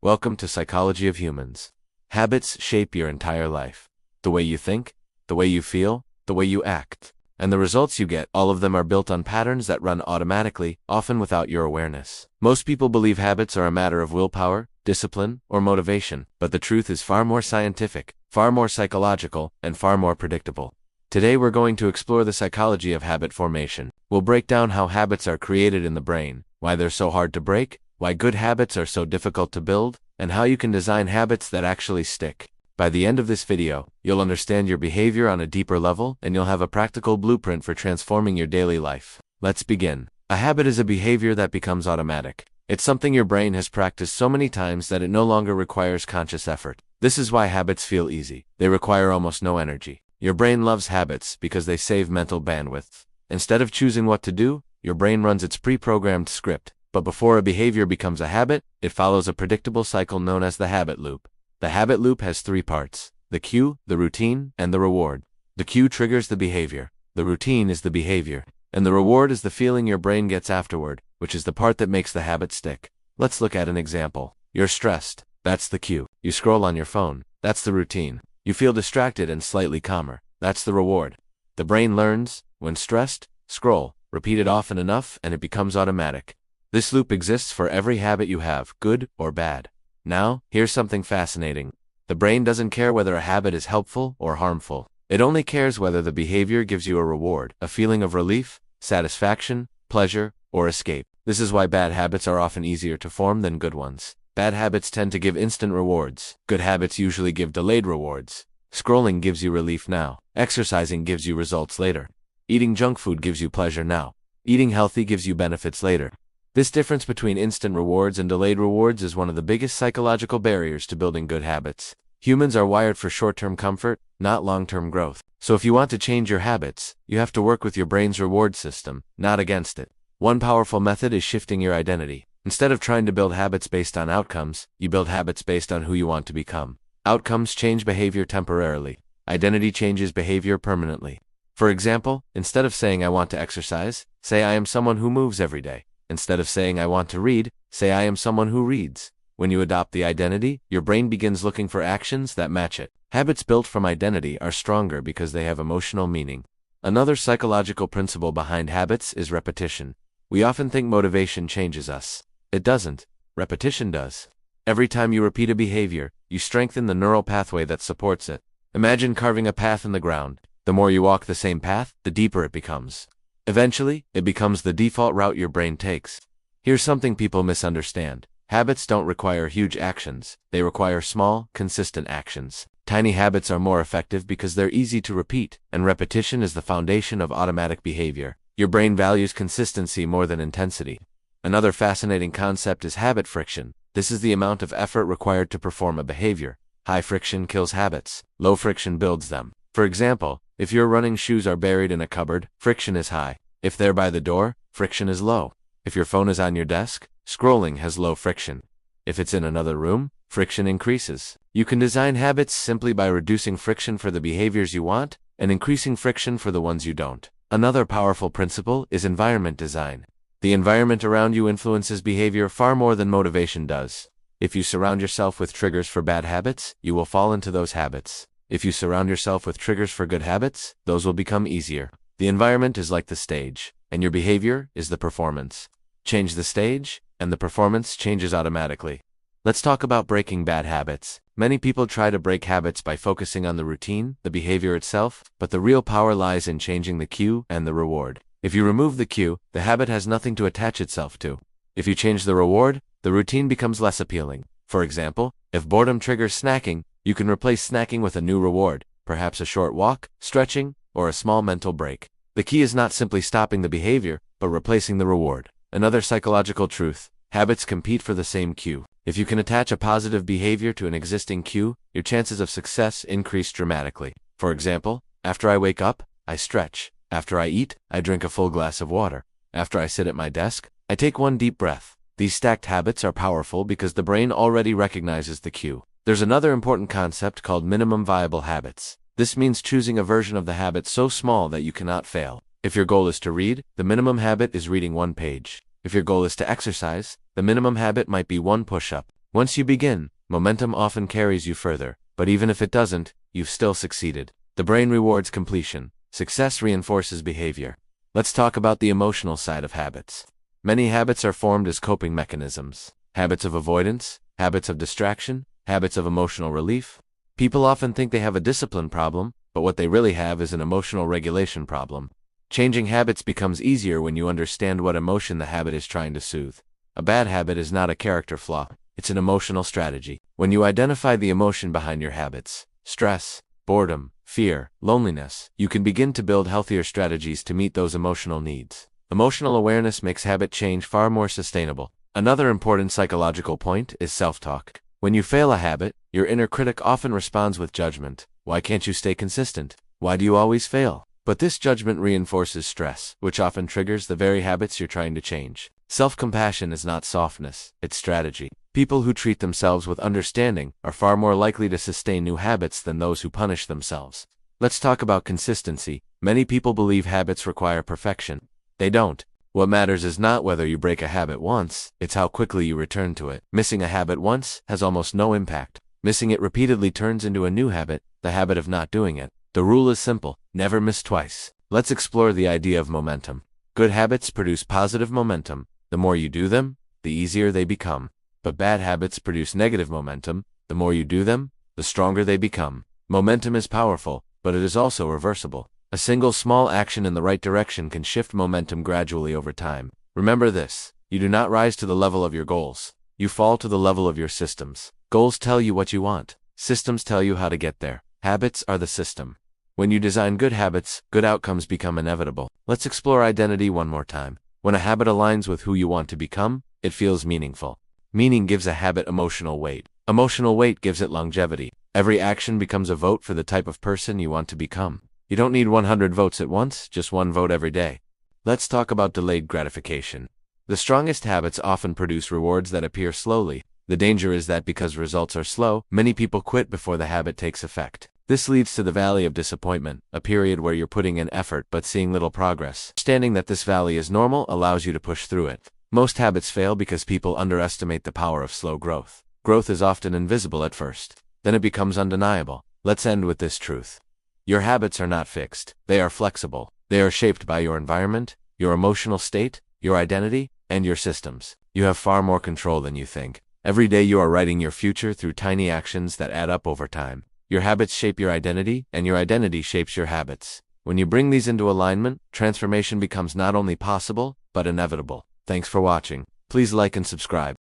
Welcome to Psychology of Humans. Habits shape your entire life. The way you think, the way you feel, the way you act, and the results you get, all of them are built on patterns that run automatically, often without your awareness. Most people believe habits are a matter of willpower, discipline, or motivation, but the truth is far more scientific, far more psychological, and far more predictable. Today we're going to explore the psychology of habit formation. We'll break down how habits are created in the brain, why they're so hard to break, why good habits are so difficult to build, and how you can design habits that actually stick. By the end of this video, you'll understand your behavior on a deeper level, and you'll have a practical blueprint for transforming your daily life. Let's begin. A habit is a behavior that becomes automatic. It's something your brain has practiced so many times that it no longer requires conscious effort. This is why habits feel easy. They require almost no energy. Your brain loves habits because they save mental bandwidth. Instead of choosing what to do, your brain runs its pre-programmed script. But before a behavior becomes a habit, it follows a predictable cycle known as the habit loop. The habit loop has three parts: the cue, the routine, and the reward. The cue triggers the behavior, the routine is the behavior, and the reward is the feeling your brain gets afterward, which is the part that makes the habit stick. Let's look at an example. You're stressed. That's the cue. You scroll on your phone. That's the routine. You feel distracted and slightly calmer. That's the reward. The brain learns, when stressed, scroll. Repeat it often enough and it becomes automatic. This loop exists for every habit you have, good or bad. Now, here's something fascinating. The brain doesn't care whether a habit is helpful or harmful. It only cares whether the behavior gives you a reward, a feeling of relief, satisfaction, pleasure, or escape. This is why bad habits are often easier to form than good ones. Bad habits tend to give instant rewards. Good habits usually give delayed rewards. Scrolling gives you relief now. Exercising gives you results later. Eating junk food gives you pleasure now. Eating healthy gives you benefits later. This difference between instant rewards and delayed rewards is one of the biggest psychological barriers to building good habits. Humans are wired for short-term comfort, not long-term growth. So if you want to change your habits, you have to work with your brain's reward system, not against it. One powerful method is shifting your identity. Instead of trying to build habits based on outcomes, you build habits based on who you want to become. Outcomes change behavior temporarily. Identity changes behavior permanently. For example, instead of saying I want to exercise, say I am someone who moves every day. Instead of saying I want to read, say I am someone who reads. When you adopt the identity, your brain begins looking for actions that match it. Habits built from identity are stronger because they have emotional meaning. Another psychological principle behind habits is repetition. We often think motivation changes us. It doesn't. Repetition does. Every time you repeat a behavior, you strengthen the neural pathway that supports it. Imagine carving a path in the ground. The more you walk the same path, the deeper it becomes. Eventually, it becomes the default route your brain takes. Here's something people misunderstand. Habits don't require huge actions. They require small, consistent actions. Tiny habits are more effective because they're easy to repeat, and repetition is the foundation of automatic behavior. Your brain values consistency more than intensity. Another fascinating concept is habit friction. This is the amount of effort required to perform a behavior. High friction kills habits. Low friction builds them. For example, if your running shoes are buried in a cupboard, friction is high. If they're by the door, friction is low. If your phone is on your desk, scrolling has low friction. If it's in another room, friction increases. You can design habits simply by reducing friction for the behaviors you want and increasing friction for the ones you don't. Another powerful principle is environment design. The environment around you influences behavior far more than motivation does. If you surround yourself with triggers for bad habits, you will fall into those habits. If you surround yourself with triggers for good habits, those will become easier. The environment is like the stage, and your behavior is the performance. Change the stage, and the performance changes automatically. Let's talk about breaking bad habits. Many people try to break habits by focusing on the routine, the behavior itself, but the real power lies in changing the cue and the reward. If you remove the cue, the habit has nothing to attach itself to. If you change the reward, the routine becomes less appealing. For example, if boredom triggers snacking, you can replace snacking with a new reward, perhaps a short walk, stretching, or a small mental break. The key is not simply stopping the behavior, but replacing the reward. Another psychological truth: habits compete for the same cue. If you can attach a positive behavior to an existing cue, your chances of success increase dramatically. For example, after I wake up, I stretch. After I eat, I drink a full glass of water. After I sit at my desk, I take one deep breath. These stacked habits are powerful because the brain already recognizes the cue. There's another important concept called minimum viable habits. This means choosing a version of the habit so small that you cannot fail. If your goal is to read, the minimum habit is reading one page. If your goal is to exercise, the minimum habit might be one push-up. Once you begin, momentum often carries you further, but even if it doesn't, you've still succeeded. The brain rewards completion. Success reinforces behavior. Let's talk about the emotional side of habits. Many habits are formed as coping mechanisms. Habits of avoidance, habits of distraction, habits of emotional relief. People often think they have a discipline problem, but what they really have is an emotional regulation problem. Changing habits becomes easier when you understand what emotion the habit is trying to soothe. A bad habit is not a character flaw, it's an emotional strategy. When you identify the emotion behind your habits, stress, boredom, fear, loneliness, you can begin to build healthier strategies to meet those emotional needs. Emotional awareness makes habit change far more sustainable. Another important psychological point is self-talk. When you fail a habit, your inner critic often responds with judgment. Why can't you stay consistent? Why do you always fail? But this judgment reinforces stress, which often triggers the very habits you're trying to change. Self-compassion is not softness, it's strategy. People who treat themselves with understanding are far more likely to sustain new habits than those who punish themselves. Let's talk about consistency. Many people believe habits require perfection. They don't. What matters is not whether you break a habit once, it's how quickly you return to it. Missing a habit once has almost no impact. Missing it repeatedly turns into a new habit, the habit of not doing it. The rule is simple: never miss twice. Let's explore the idea of momentum. Good habits produce positive momentum. The more you do them, the easier they become. But bad habits produce negative momentum. The more you do them, the stronger they become. Momentum is powerful, but it is also reversible. A single small action in the right direction can shift momentum gradually over time. Remember this: you do not rise to the level of your goals. You fall to the level of your systems. Goals tell you what you want. Systems tell you how to get there. Habits are the system. When you design good habits, good outcomes become inevitable. Let's explore identity one more time. When a habit aligns with who you want to become, it feels meaningful. Meaning gives a habit emotional weight. Emotional weight gives it longevity. Every action becomes a vote for the type of person you want to become. You don't need 100 votes at once, just one vote every day. Let's talk about delayed gratification. The strongest habits often produce rewards that appear slowly. The danger is that because results are slow, many people quit before the habit takes effect. This leads to the valley of disappointment, a period where you're putting in effort but seeing little progress. Understanding that this valley is normal allows you to push through it. Most habits fail because people underestimate the power of slow growth. Growth is often invisible at first. Then it becomes undeniable. Let's end with this truth. Your habits are not fixed. They are flexible. They are shaped by your environment, your emotional state, your identity, and your systems. You have far more control than you think. Every day you are writing your future through tiny actions that add up over time. Your habits shape your identity, and your identity shapes your habits. When you bring these into alignment, transformation becomes not only possible, but inevitable. Thanks for watching. Please like and subscribe.